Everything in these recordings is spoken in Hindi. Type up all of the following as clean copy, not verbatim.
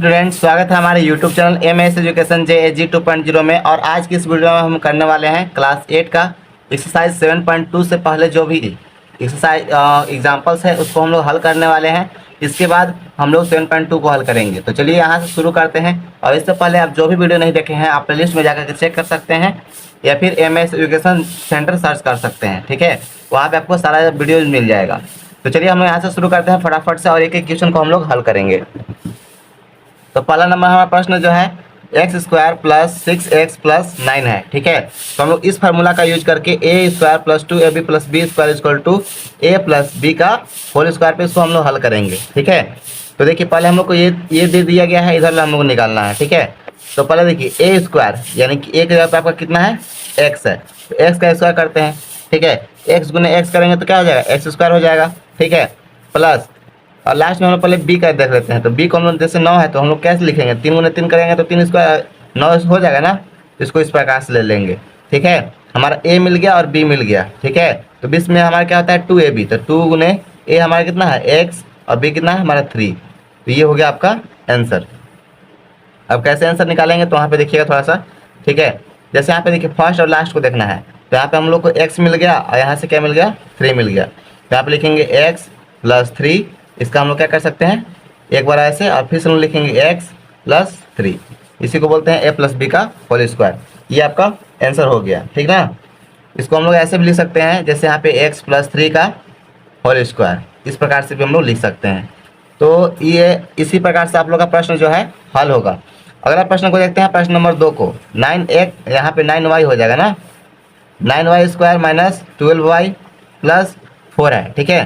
स्टूडेंट्स, स्वागत है हमारे YouTube channel MS education JAG 2.0 में। और आज की इस वीडियो में हम करने वाले हैं क्लास 8 का एक्सरसाइज 7.2 से पहले जो भी एक्सरसाइज एग्जांपल्स है उसको हम लोग हल करने वाले हैं। इसके बाद हम लोग 7.2 को हल करेंगे। तो चलिए यहाँ से शुरू करते हैं। और इससे पहले आप जो भी वीडियो नहीं देखे हैं आप प्लेलिस्ट में जाकर के चेक कर सकते हैं या फिर एमएस एजुकेशन सेंटर सर्च कर सकते हैं। ठीक है, वहाँ पर आपको सारा वीडियो मिल जाएगा। तो चलिए हम यहाँ से शुरू करते हैं फटाफट से और एक एक क्वेश्चन को हम लोग हल करेंगे। तो पहला नंबर हमारा प्रश्न जो है x² + 6x + 9 है। ठीक है, तो हम लोग इस फार्मूला का यूज करके a² + 2ab + b² = a + b का होल स्क्वायर पे इसको हम लोग हल करेंगे। ठीक है, तो देखिए पहले हम लोग को ये दे दिया गया है, इधर हम लोग को निकालना है। ठीक है, तो पहले देखिए a² यानी कि एक जगह पे आपका कितना है x है, तो x का स्क्वायर करते हैं। ठीक है, x × x करेंगे तो क्या हो जाएगा x² हो जाएगा। ठीक है, प्लस और लास्ट में हम लोग पहले b का देख लेते हैं। तो b को हम लोग जैसे 9 है तो हम लोग कैसे लिखेंगे 3 × 3 करेंगे तो 3² 9 हो जाएगा ना, तो इसको इस प्रकार से ले लेंगे। ठीक है, हमारा a मिल गया और b मिल गया। ठीक है, तो बीच में हमारा क्या होता है 2ab, तो 2 × a हमारा कितना है x और b कितना है हमारा 3। तो ये हो गया आपका आंसर। अब कैसे आंसर निकालेंगे तो वहाँ पे देखिएगा थोड़ा सा। ठीक है, जैसे यहाँ पे देखिए फर्स्ट और लास्ट को देखना है। तो यहाँ पे हम लोग को x मिल गया और यहाँ से क्या मिल गया 3 मिल गया। तो यहाँ पे लिखेंगे x + 3, इसका हम लोग क्या कर सकते हैं एक बार ऐसे और फिर से हम लिखेंगे x + 3, इसी को बोलते हैं a + b का होल स्क्वायर। ये आपका आंसर हो गया। ठीक ना, इसको हम लोग ऐसे भी लिख सकते हैं जैसे यहाँ पे x + 3 का होल स्क्वायर, इस प्रकार से भी हम लोग लिख सकते हैं। तो ये इसी प्रकार से आप लोग का प्रश्न जो है हल होगा। अगला प्रश्न को देखते हैं, प्रश्न नंबर 2 को। 9x यहाँ पे 9y हो जाएगा ना, 9y² - 12y + 4 है। ठीक है,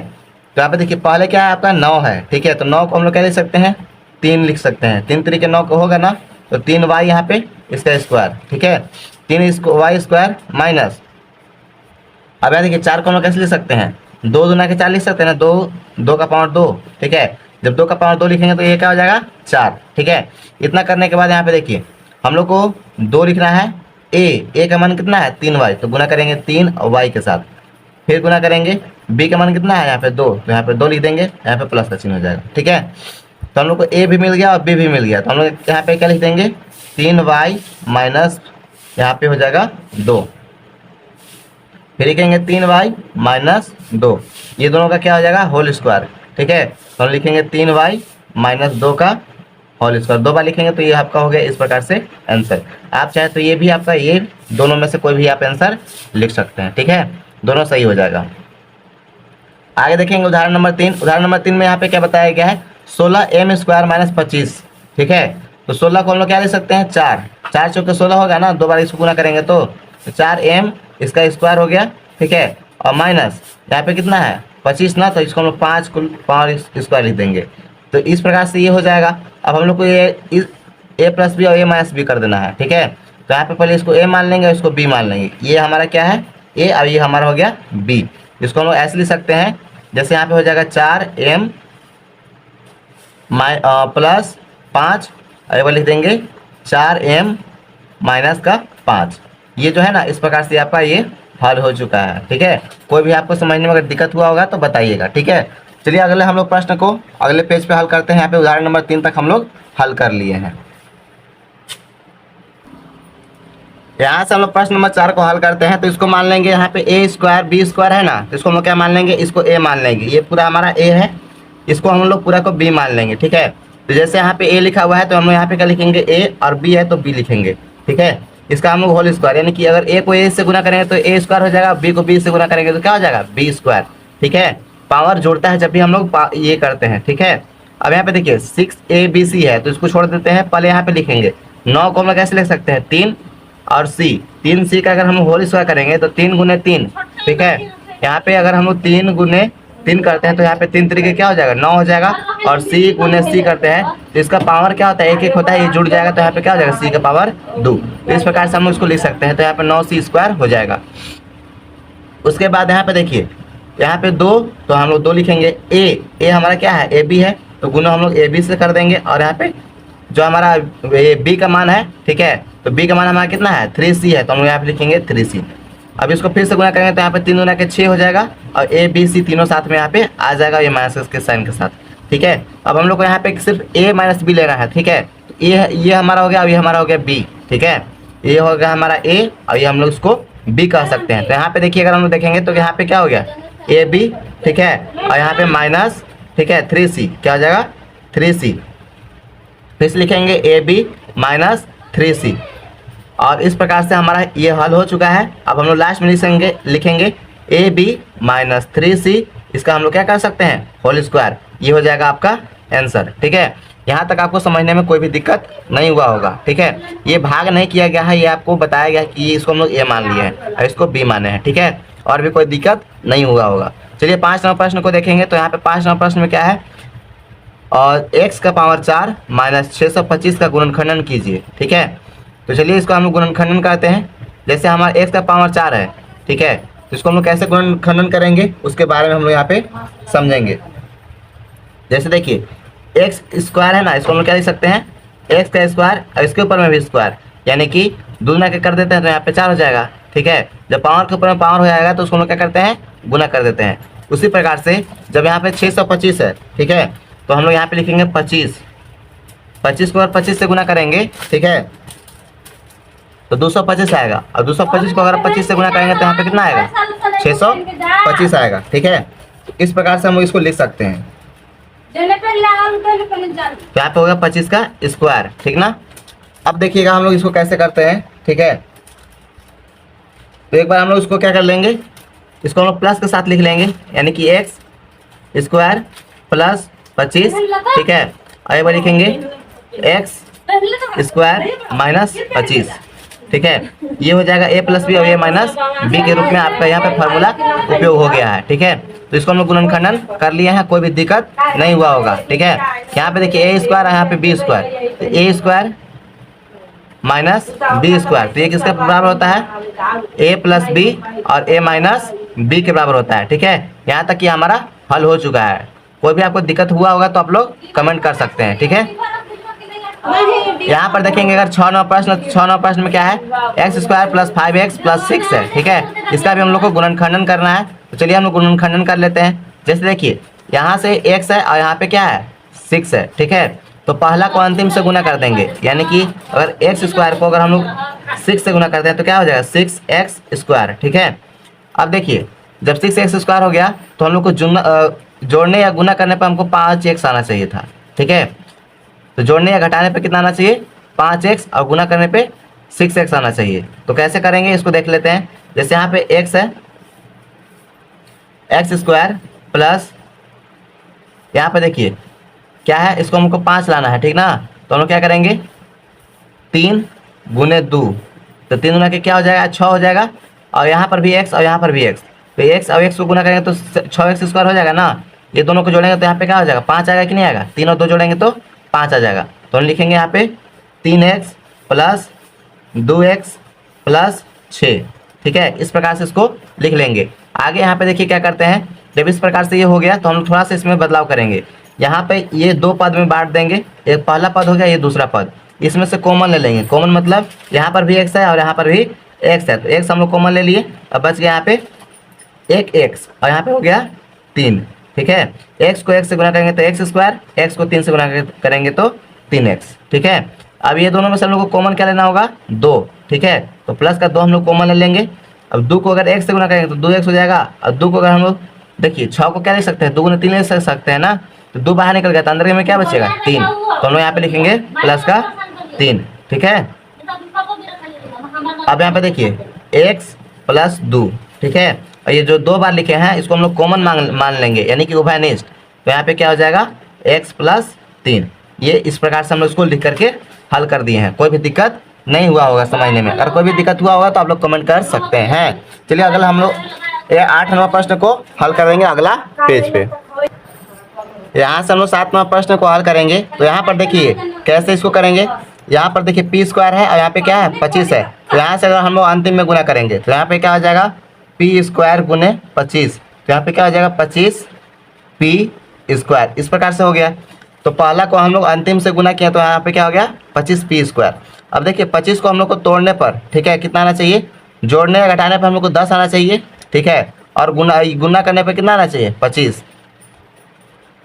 तो यहाँ पे देखिए पहले क्या है आपका 9 है। ठीक है, तो 9 को हम लोग क्या लिख सकते हैं 3 लिख सकते हैं। 3 तरीके 9 को होगा ना, तो 3y यहाँ पे इसका स्क्वायर। ठीक है, 3y² माइनस, अब यहाँ देखिए 4 को हम लोग कैसे लिख सकते हैं 2 दूना के 4 लिख सकते हैं ना, 2 का पावर 2। ठीक है, जब 2 का पावर 2 लिखेंगे तो ये क्या हो जाएगा 4। ठीक है, इतना करने के बाद यहाँ पे देखिए हम लोग को 2 लिखना है। a का मान कितना है 3y, तो गुना करेंगे 3 और y के साथ, फिर गुना करेंगे b का मान कितना है यहाँ पे 2, तो यहाँ पे 2 लिख देंगे, यहाँ पे प्लस का चिन्ह हो जाएगा। ठीक है, तो हम लोग को a भी मिल गया और b भी मिल गया, तो हम लोग यहाँ पे क्या लिख देंगे 3y माइनस यहाँ पे हो जाएगा 2, फिर लिखेंगे 3y - 2, ये दोनों का क्या हो जाएगा होल स्क्वायर। ठीक है, तो हम लिखेंगे 3y - 2 का होल स्क्वायर, 2 बार लिखेंगे तो ये आपका हो गया इस प्रकार से आंसर। आप चाहे तो ये भी आपका ये दोनों में से कोई भी आप आंसर लिख सकते हैं। ठीक है, दोनों सही हो जाएगा। आगे देखेंगे उदाहरण नंबर 3। उदाहरण नंबर 3 में यहाँ पे क्या बताया गया है 16m² - 25। ठीक है, तो 16 को हम लोग क्या लिख सकते हैं 4 चौके 16 होगा ना, 2 बार इसको गुना करेंगे तो 4m इसका स्क्वायर हो गया। ठीक है, और माइनस यहाँ पे कितना है 25 ना, तो इसको हम लोग 5 पावर स्क्वायर लिख देंगे। तो इस प्रकार से ये हो जाएगा। अब हम लोग को ये a + b और a - b कर देना है। ठीक है, तो यहाँ पे पहले इसको a मान लेंगे और इसको b मान लेंगे। ये हमारा क्या है a और ये हमारा हो गया b। इसको हम लोग ऐसे लिख सकते हैं जैसे यहाँ पे हो जाएगा 4m + 5 और एक बार लिख देंगे 4m - 5। ये जो है ना इस प्रकार से आपका ये हल हो चुका है। ठीक है, कोई भी आपको समझने में अगर दिक्कत हुआ होगा तो बताइएगा। ठीक है, चलिए अगले हम लोग प्रश्न को अगले पेज पे हल करते हैं। यहाँ पे उदाहरण नंबर 3 तक हम लोग हल कर लिए हैं। यहाँ से हम लोग प्रश्न नंबर 4 को हल करते हैं। तो इसको मान लेंगे यहाँ पे a² b² है ना, तो इसको हम लोग क्या मान लेंगे इसको a मान लेंगे। ये पूरा हमारा a है, इसको हम लोग पूरा को b मान लेंगे। ठीक है, तो जैसे यहाँ पे a लिखा हुआ है तो हम लोग यहाँ पे क्या लिखेंगे a और b है तो b लिखेंगे। ठीक है, इसका हम लोग होल स्क्वायर यानी कि अगर a को a से गुना करेंगे तो a² हो जाएगा, b को b से गुना करेंगे तो क्या हो जाएगा b²। ठीक है, पावर जोड़ता है जब भी हम लोग ये करते हैं। ठीक है, अब यहाँ पे देखिए 6abc है तो इसको छोड़ देते हैं। पहले यहाँ पे लिखेंगे 9 को हम लोग कैसे लिख सकते हैं 3 और c, 3c का अगर हम होल स्क्वायर करेंगे तो 3 × 3। ठीक है, यहाँ पे अगर हम लोग 3 × 3 करते हैं तो यहाँ पे 3 तरीके क्या हो जाएगा 9 हो जाएगा, और c × c करते हैं तो इसका पावर क्या होता है 1 होता है, ये जुड़ जाएगा तो यहाँ पे क्या हो जाएगा c का पावर 2। तो इस प्रकार से हम इसको लिख सकते हैं। तो यहाँ पे 9c² हो जाएगा। उसके बाद यहाँ पे देखिए यहाँ पे 2, तो हम लोग 2 लिखेंगे। a हमारा क्या है ab है, तो गुना हम लोग ab से कर देंगे। और यहाँ पे जो हमारा b का मान है, ठीक है, तो b का मान हमारा कितना है 3c है, तो हम लोग यहाँ पे लिखेंगे 3c। अब इसको फिर से गुना करेंगे तो यहाँ पे 3 दूना के 6 हो जाएगा और a b c तीनों साथ में यहाँ पे आ जाएगा ये माइनस के साइन के साथ। ठीक है। अब हम लोग को यहाँ पे सिर्फ a माइनस बी लेना है, ठीक है। तो ये हमारा हो गया, अब ये हमारा हो गया b, ठीक है। ये हो गया हमारा a और ये हम लोग इसको b कह सकते हैं। तो यहाँ पे देखिए, अगर हम लोग देखेंगे तो यहाँ पे क्या हो गया, ए बी, ठीक है, और यहाँ पे माइनस, ठीक है, 3c, क्या हो जाएगा 3c। फिर से लिखेंगे ए बी माइनस 3c, और इस प्रकार से हमारा ये हल हो चुका है। अब हम लोग लास्ट में लिखेंगे ए बी माइनस 3c, इसका हम लोग क्या कर सकते हैं, होल स्क्वायर। ये हो जाएगा आपका आंसर, ठीक है। यहाँ तक आपको समझने में कोई भी दिक्कत नहीं हुआ होगा, ठीक है। ये भाग नहीं किया गया है, ये आपको बताया गया कि इसको हम लोग ए मान लिए हैं और इसको बी माने हैं, ठीक है। और भी कोई दिक्कत नहीं हुआ होगा। चलिए 5 नंबर प्रश्न को देखेंगे। तो यहाँ पे 5 नंबर प्रश्न में क्या है, और x का पावर 4 माइनस 625 का गुणनखंडन कीजिए, ठीक है। तो चलिए इसको हम लोग गुणनखंडन करते हैं। जैसे हमारा x का पावर 4 है, ठीक है, तो इसको हम लोग कैसे गुणनखंडन करेंगे उसके बारे में हम लोग यहाँ पे समझेंगे। जैसे देखिए एक्स स्क्वायर है ना, इसको हम लोग क्या लिख सकते हैं, एक्स का स्क्वायर और इसके ऊपर में भी स्क्वायर, यानी कि दुगना के कर देते हैं तो यहाँ पे 4 हो जाएगा, ठीक है। जब पावर के ऊपर में पावर हो जाएगा तो उसको हम लोग क्या करते हैं, गुना कर देते हैं। उसी प्रकार से जब यहाँ पे 625 है, ठीक है, तो हम लोग यहाँ पे लिखेंगे 25 को अगर 25 से गुना करेंगे, ठीक है, तो 225 आएगा। और 225 को अगर 25 से गुना करेंगे तो यहाँ पे कितना आएगा, 625 आएगा, ठीक है। इस प्रकार से हम लोग इसको लिख सकते हैं। तो यहाँ पे हो गया 25 का स्क्वायर, ठीक ना। अब देखिएगा हम लोग इसको कैसे करते हैं, ठीक है। तो एक बार हम लोग इसको क्या कर लेंगे, इसको हम लोग प्लस के साथ लिख लेंगे, यानी कि एक्स स्क्वायर प्लस 25, ठीक है। और एक बार लिखेंगे एक्स स्क्वायर माइनस 25, ठीक है। ये हो जाएगा a प्लस बी और a माइनस बी के रूप में आपका यहाँ पे फार्मूला उपयोग हो गया है, ठीक है। तो इसको हम लोग गुणनखंडन कर लिए हैं, कोई भी दिक्कत नहीं हुआ होगा, ठीक है। यहाँ पे देखिए a स्क्वायर और यहाँ पे b स्क्वायर, तो a square minus b square, तो ये किसके बराबर होता है, a प्लस बी और a माइनस बी के बराबर होता है, ठीक है। यहाँ तक कि हमारा हल हो चुका है। कोई भी आपको दिक्कत हुआ होगा तो आप लोग कमेंट कर सकते हैं, ठीक है। यहाँ पर देखेंगे अगर 6 नंबर प्रश्न में क्या है, x square plus 5x plus 6 है, ठीक है। इसका भी हम लोग को गुणनखंडन करना है। तो चलिए हम लोग गुणनखंडन कर लेते हैं। जैसे देखिए यहाँ से x है और यहाँ पे क्या है, 6 है, ठीक है। तो पहला को अंतिम से गुना कर देंगे, यानी कि अगर एक्स स्क्वायर को अगर हम लोग 6 से गुना करते हैं तो क्या हो जाएगा, 6x स्क्वायर, ठीक है। अब देखिए जब 6x स्क्वायर हो गया तो हम लोग को जोड़ने या गुना करने पर हमको 5x आना चाहिए था, ठीक है। तो जोड़ने या घटाने पे कितना आना चाहिए, 5x, और गुना करने पे 6x आना चाहिए। तो कैसे करेंगे इसको देख लेते हैं। जैसे यहाँ पे x है, एक्स स्क्वायर प्लस यहाँ पे देखिए क्या है, इसको हमको 5 लाना है, ठीक ना। तो हम लोग क्या करेंगे, 3 गुने 2, तो 3 गुना के क्या हो जाएगा, 6 हो जाएगा। और यहाँ पर भी x और यहाँ पर भी x, तो x और x को गुना करेंगे तो 6x स्क्वायर हो जाएगा ना। ये दोनों को जोड़ेंगे तो यहाँ पे क्या हो जाएगा, 5 आएगा कि नहीं आएगा, 3 और 2 जोड़ेंगे तो 5 आ जाएगा। तो हम लिखेंगे यहाँ पे 3x प्लस 2x प्लस 6, ठीक है। इस प्रकार से इसको लिख लेंगे। आगे यहाँ पे देखिए क्या करते हैं, जब इस प्रकार से ये हो गया तो हम लोग थोड़ा सा इसमें बदलाव करेंगे। यहाँ पे ये 2 पद में बांट देंगे, एक पहला पद हो गया, ये दूसरा पद, इसमें से कॉमन ले लेंगे। कॉमन मतलब यहाँ पर भी x है और यहाँ पर भी x है, तो x हम लोग कॉमन ले लिए। अब बच गया यहाँ पे एक x और यहाँ पे हो गया 3, ठीक है। x को x से गुना करेंगे तो x स्क्वायर, x को 3 से गुना करेंगे तो 3x, ठीक है। अब ये दोनों में से हम लोग को कॉमन क्या लेना होगा, 2, ठीक है। तो प्लस का 2 हम लोग कॉमन ले लेंगे। अब 2 को अगर x से गुना करेंगे तो 2x हो जाएगा। और 2 को अगर हम लोग देखिए 6 को क्या लिख सकते हैं, 2 गुना 3 लिख सकते हैं ना। तो 2 बाहर निकल गया तो अंदर में क्या बचेगा, 3। तो हम लोग यहाँ पे लिखेंगे प्लस का 3, ठीक है। अब यहाँ पे देखिए x प्लस 2, ठीक है। और ये जो 2 बार लिखे हैं इसको हम लोग कॉमन मान लेंगे, यानी कि उभयनिष्ठ। तो यहाँ पे क्या हो जाएगा, x प्लस 3। ये इस प्रकार से हम लोग इसको लिख करके हल कर दिए हैं। कोई भी दिक्कत नहीं हुआ होगा समझने में। अगर कोई भी दिक्कत हुआ होगा तो आप लोग कमेंट कर सकते हैं। चलिए अगला हम लोग ये 8 नंबर प्रश्न को हल करेंगे अगला पेज पे। यहाँ से हम लोग 7 नंबर प्रश्न को हल करेंगे। तो यहाँ पर देखिए कैसे इसको करेंगे। यहाँ पर देखिए p स्क्वायर है और यहाँ पे क्या है, 25 है। तो यहाँ से अगर हम लोग अंतिम में गुना करेंगे तो यहाँ पे क्या हो जाएगा, p स्क्वायर गुने 25। तो यहाँ पे क्या हो जाएगा, 25p स्क्वायर। इस प्रकार से हो गया। तो पहला को हम लोग अंतिम से गुना किया तो यहाँ पे क्या हो गया, 25p स्क्वायर। अब देखिए 25 को हम लोग को तोड़ने पर, ठीक है, कितना आना चाहिए, जोड़ने या घटाने पर हम लोग को 10 आना चाहिए, ठीक है। और गुना करने पर कितना आना चाहिए, 25।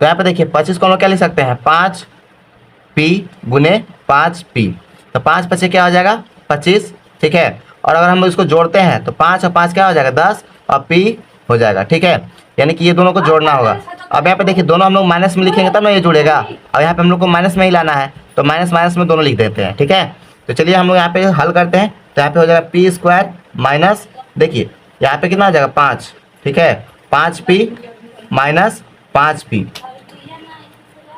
तो यहाँ पे देखिए 25 को हम लोग क्या लिख सकते हैं, 5p गुने 5p। तो 5 पचे क्या हो जाएगा 25, ठीक है। और अगर हम इसको जोड़ते हैं तो 5 और 5 क्या हो जाएगा 10 और p हो जाएगा, ठीक है। यानी कि ये दोनों को जोड़ना होगा। अब यहाँ पे देखिए दोनों हम लोग माइनस में लिखेंगे तब ना ये जुड़ेगा। अब यहाँ पे हम लोग को माइनस में ही लाना है, तो माइनस माइनस में दोनों लिख देते हैं, ठीक है। तो चलिए हम लोग यहाँ पे हल करते हैं। तो यहाँ पे हो जाएगा पी स्क्वायर माइनस, देखिए यहाँ पे कितना हो जाएगा 5, ठीक है, 5p माइनस 5p,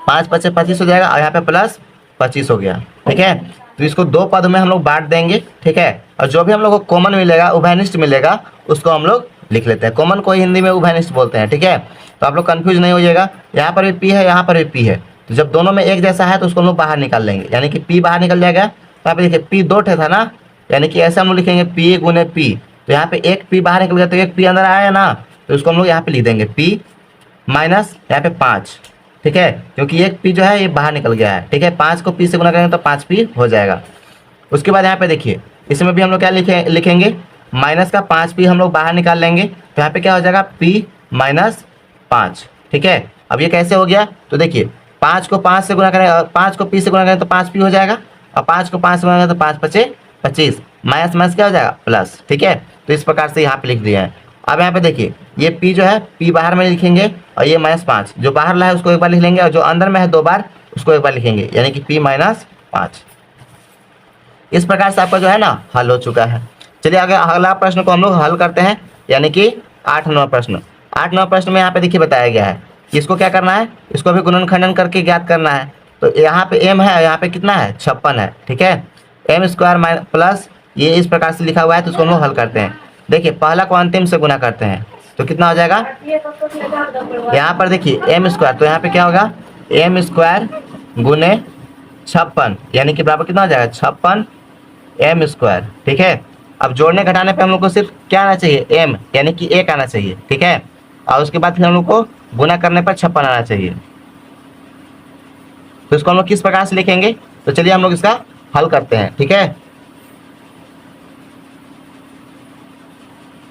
5 पचे 25 हो जाएगा और यहाँ पे प्लस 25 हो गया, ठीक है। तो इसको दो पद में हम लोग बांट देंगे, ठीक है। और जो भी हम लोग को कॉमन मिलेगा, उभयनिष्ठ मिलेगा, उसको हम लोग लिख लेते हैं। कॉमन को हिंदी में उभयनिष्ठ बोलते हैं, ठीक है। तो आप लोग कंफ्यूज नहीं हो जाएगा, यहाँ पर भी p है, यहाँ पर भी p है। तो जब दोनों में एक जैसा है तो उसको हम लोग बाहर निकाल लेंगे, यानी कि p बाहर निकल जाएगा। तो यहाँ पे देखिए p दो ठे था ना, यानी कि ऐसे हम लोग लिखेंगे p गुने p। तो यहाँ पे एक p बाहर निकल गया तो एक p अंदर आया ना, तो उसको हम लोग यहाँ पे लिख देंगे p माइनस यहाँ पे 5, ठीक है, क्योंकि एक p जो है ये बाहर निकल गया है, ठीक है। 5 को p से गुना करेंगे तो 5p हो जाएगा। उसके बाद यहाँ पे देखिए इसमें भी हम लोग क्या लिखेंगे, माइनस का 5p हम लोग बाहर निकाल लेंगे। तो यहाँ पे क्या हो जाएगा p माइनस 5, ठीक है। अब ये कैसे हो गया, तो देखिए 5 को 5 से गुना करें, 5 को p से गुना करें तो 5p हो जाएगा, और 5 को 5 से गुना करें तो 5 पचे 25, माइनस माइनस क्या हो जाएगा प्लस, ठीक है। तो इस प्रकार से यहाँ पे लिख दिया है। अब यहाँ पे देखिए ये p जो है p बाहर में लिखेंगे, और ये -5 जो बाहर ला है उसको एक बार लिख लेंगे, और जो अंदर में है दो बार उसको एक बार लिखेंगे, यानी कि p माइनस 5। इस प्रकार से आपका जो है ना हल हो चुका है। चलिए आगे अगला प्रश्न को हम लोग हल करते हैं, यानी कि 8वां प्रश्न। 8वां प्रश्न में यहाँ पे देखिए बताया गया है कि इसको क्या करना है, इसको भी गुणनखंडन करके ज्ञात करना है। तो यहाँ पे m है, यहाँ पे कितना है 56 है, ठीक है। m स्क्वायर प्लस ये इस प्रकार से लिखा हुआ है, तो इसको हम लोग हल करते हैं। देखिए पहला को अंतिम से गुना करते हैं तो कितना हो जाएगा, यहाँ पर देखिए m स्क्वायर, तो यहाँ पे क्या होगा m स्क्वायर गुने 56, यानी कि बराबर कितना हो जाएगा 56 m स्क्वायर, ठीक है। अब जोड़ने घटाने पे हम लोग को सिर्फ क्या आना चाहिए m, यानी कि 1 आना चाहिए, ठीक है। और उसके बाद फिर हम लोग को गुना करने पर 56 आना चाहिए। तो इसको हम लोग किस प्रकार से लिखेंगे, तो चलिए हम लोग इसका हल करते हैं, ठीक है।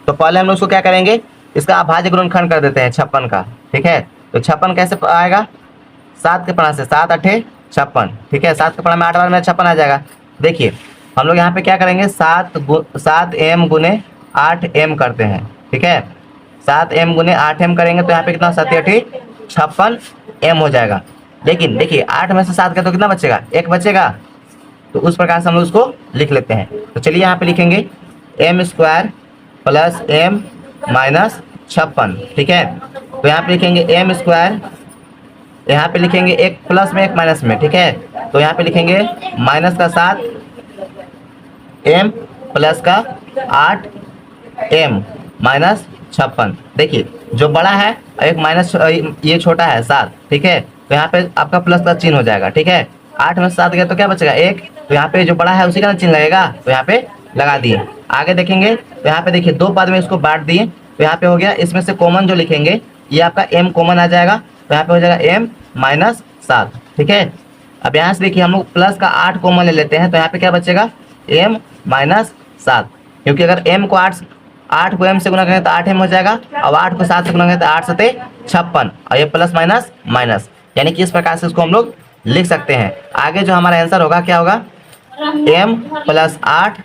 तो पहले हम लोग इसको क्या करेंगे, इसका अभाज्य गुणनखंड कर देते हैं 56 का, ठीक है। तो 56 कैसे आएगा, 7 के पढ़ा से 7 8 56, ठीक है। 7 के पढ़ा में 8 बार में 56 आ जाएगा। देखिए हम लोग यहाँ पे क्या करेंगे 7m गुने 8m करते हैं, ठीक है। 7m गुने 8m करेंगे तो यहाँ पे कितना 7 8 56m हो जाएगा। लेकिन देखिए 8 में से 7 का तो कितना बचेगा, 1 बचेगा। तो उस प्रकार से हम लोग उसको लिख लेते हैं। तो चलिए यहाँ पे लिखेंगे m square plus m minus 56, ठीक है। तो यहाँ पे लिखेंगे m स्क्वायर, यहाँ पे लिखेंगे एक प्लस में एक माइनस में, ठीक है। तो यहाँ पे लिखेंगे माइनस का 7 m प्लस का 8m माइनस 56। देखिए जो बड़ा है एक माइनस, ये छोटा है 7, ठीक है। तो यहाँ पे आपका प्लस का चिन्ह हो जाएगा, ठीक है। 8 में से 7 गया तो क्या बचेगा 1, तो यहाँ पे जो बड़ा है उसी का चिन्ह लगेगा, तो यहाँ पे लगा दिए। आगे देखेंगे तो यहाँ पे देखिए दो पद में इसको बांट दिए, तो यहाँ पे हो गया, इसमें से कॉमन जो लिखेंगे ये आपका m कॉमन आ जाएगा, तो यहाँ पे हो जाएगा m माइनस 7, ठीक है। अब यहाँ से देखिए हम लोग प्लस का 8 कॉमन ले लेते हैं, तो यहाँ पे क्या बचेगा m माइनस 7, क्योंकि अगर m को 8 को m से गुना करेंगे तो 8m हो जाएगा, और 8 को 7 से गुना करेंगे तो 8 सते 56, और ये प्लस माइनस माइनस, यानी कि इस प्रकार से इसको हम लोग लिख सकते हैं। आगे जो हमारा आंसर होगा क्या होगा m प्लस 8,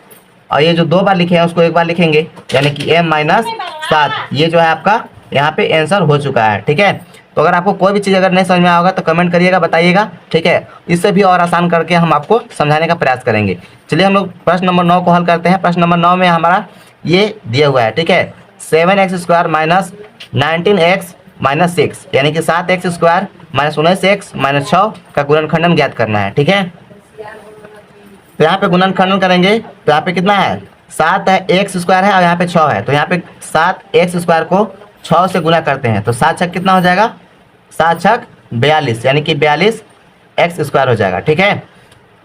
और ये जो दो बार लिखे हैं उसको एक बार लिखेंगे, यानी कि m माइनस 7। ये जो है आपका यहाँ पे आंसर हो चुका है, ठीक है। तो अगर आपको कोई भी चीज़ अगर नहीं समझ में आया होगा तो कमेंट करिएगा, बताइएगा, ठीक है। इससे भी और आसान करके हम आपको समझाने का प्रयास करेंगे। चलिए हम लोग प्रश्न नंबर 9 को हल करते हैं। प्रश्न नंबर 9 में हमारा ये दिया हुआ है, ठीक है। 7x square minus 19x minus 6, यानी कि 7x square minus 19x minus 6 का गुणनखंडन ज्ञात करना है, ठीक है। तो यहाँ पे गुणनखंडन करेंगे तो यहाँ पे कितना है 7 है, x स्क्वायर है, और यहाँ पे 6 है। तो यहाँ पे 7x स्क्वायर को 6 से गुना करते हैं तो 7 छक कितना हो जाएगा, 7 छक 42, यानी कि 42x स्क्वायर हो जाएगा, ठीक है।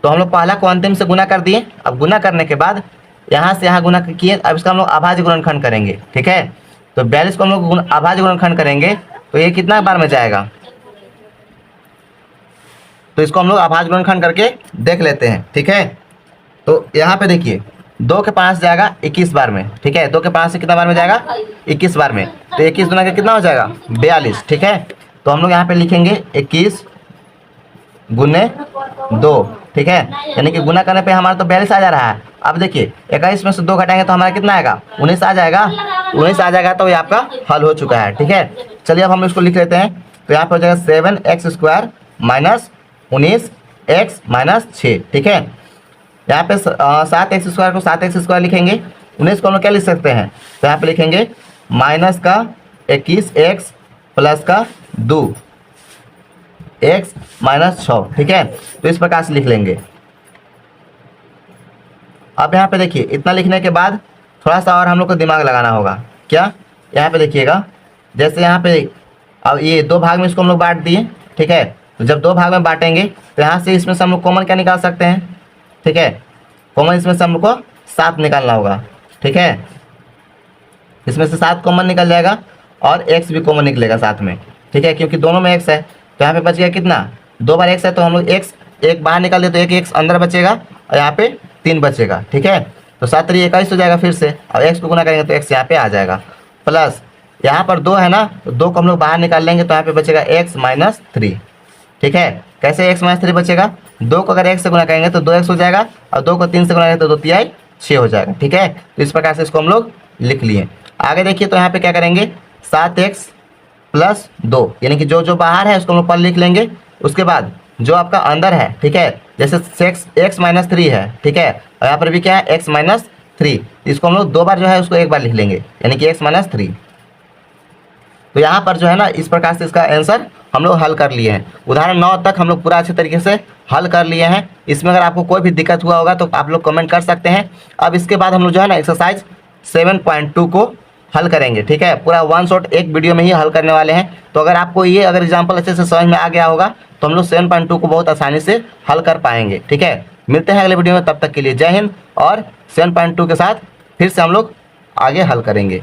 तो हम लोग पहला को अंतिम से गुना कर दिए। अब गुना करने के बाद यहाँ से यहाँ गुना किए, अब इसका हम लोग अभाज्य गुणनखंड करेंगे, ठीक है। तो 42 को हम लोग अभाज्य गुणनखंड करेंगे तो ये कितना बार में जाएगा, तो इसको हम लोग अभाज्य गुणनखंड करके देख लेते हैं, ठीक है। तो यहाँ पे देखिए 2 के 5 जाएगा 21 बार में, ठीक है। 2 के 5 से कितना बार में जाएगा 21 बार में, तो 21 गुना के कितना हो जाएगा 42, ठीक है। तो हम लोग यहाँ पे लिखेंगे 21 गुने 2, ठीक है, यानी कि गुना करने पे हमारा तो 42 आ जा रहा है। अब देखिए 21 में से 2 घटाएंगे तो हमारा कितना आएगा, 19 आ जाएगा। 19 आ जाएगा तो ये आपका हल हो चुका है, ठीक है। चलिए अब हम इसको लिख लेते हैं। तो यहाँ पे हो जाएगा 7x² माइनस 19x माइनस 6, ठीक है। यहाँ पे 7x² को 7x² लिखेंगे, 19 को हम लोग क्या लिख सकते हैं, तो यहाँ पे लिखेंगे माइनस का 21x प्लस का 2x माइनस 6, ठीक है। तो इस प्रकार से लिख लेंगे। अब यहाँ पे देखिए इतना लिखने के बाद थोड़ा सा और हम लोग को दिमाग लगाना होगा। क्या, यहाँ पे देखिएगा, जैसे यहाँ पे अब ये 2 भाग में इसको हम लोग बांट दिए, ठीक है। तो जब 2 भाग में बांटेंगे तो यहाँ से इसमें से हम लोग कॉमन क्या निकाल सकते हैं, ठीक है। कॉमन इसमें से हम लोग को 7 निकालना होगा, ठीक है। इसमें से 7 कॉमन निकल जाएगा और x भी कॉमन निकलेगा साथ में, ठीक है, क्योंकि दोनों में x है। तो यहाँ पे बच गया कितना, 2 बार x है तो हम लोग x एक बाहर निकाल दे तो एक x अंदर बचेगा और यहाँ पे 3 बचेगा, ठीक है। तो 7 3 21 हो जाएगा फिर से, और x को गुना करेंगे तो x यहाँ पे आ जाएगा। प्लस यहाँ पर 2 है ना, तो 2 को हम लोग बाहर निकाल लेंगे तो यहाँ पे बचेगा x माइनस 3, ठीक है। कैसे x माइनस 3 बचेगा, 2 को अगर x से गुना करेंगे तो 2x हो जाएगा, और 2 को 3 से गुना करेंगे तो 2 3 6 हो जाएगा, ठीक है। तो इस प्रकार से इसको हम लोग लिख लिए। आगे देखिए तो यहाँ पे क्या करेंगे, 7x प्लस 2, यानी कि जो जो बाहर है उसको हम लोग पर लिख लेंगे। उसके बाद जो आपका अंदर है, ठीक है, जैसे x माइनस 3 है, ठीक है, और यहाँ पर भी क्या है x माइनस 3, इसको हम लोग 2 बार जो है उसको एक बार लिख लेंगे, यानी कि x माइनस 3। तो यहाँ पर जो है ना इस प्रकार से इसका आंसर हम लोग हल कर लिए हैं। उदाहरण 9 तक हम लोग पूरा अच्छे तरीके से हल कर लिए हैं। इसमें अगर आपको कोई भी दिक्कत हुआ होगा तो आप लोग कमेंट कर सकते हैं। अब इसके बाद हम लोग जो है ना एक्सरसाइज 7.2 को हल करेंगे, ठीक है। पूरा वन शॉट एक वीडियो में ही हल करने वाले हैं। तो अगर आपको ये अगर एग्जाम्पल अच्छे से समझ में आ गया होगा तो हम लोग 7.2 को बहुत आसानी से हल कर पाएंगे, ठीक है। मिलते हैं अगले वीडियो में, तब तक के लिए जय हिंद। और 7.2 के साथ फिर से हम लोग आगे हल करेंगे।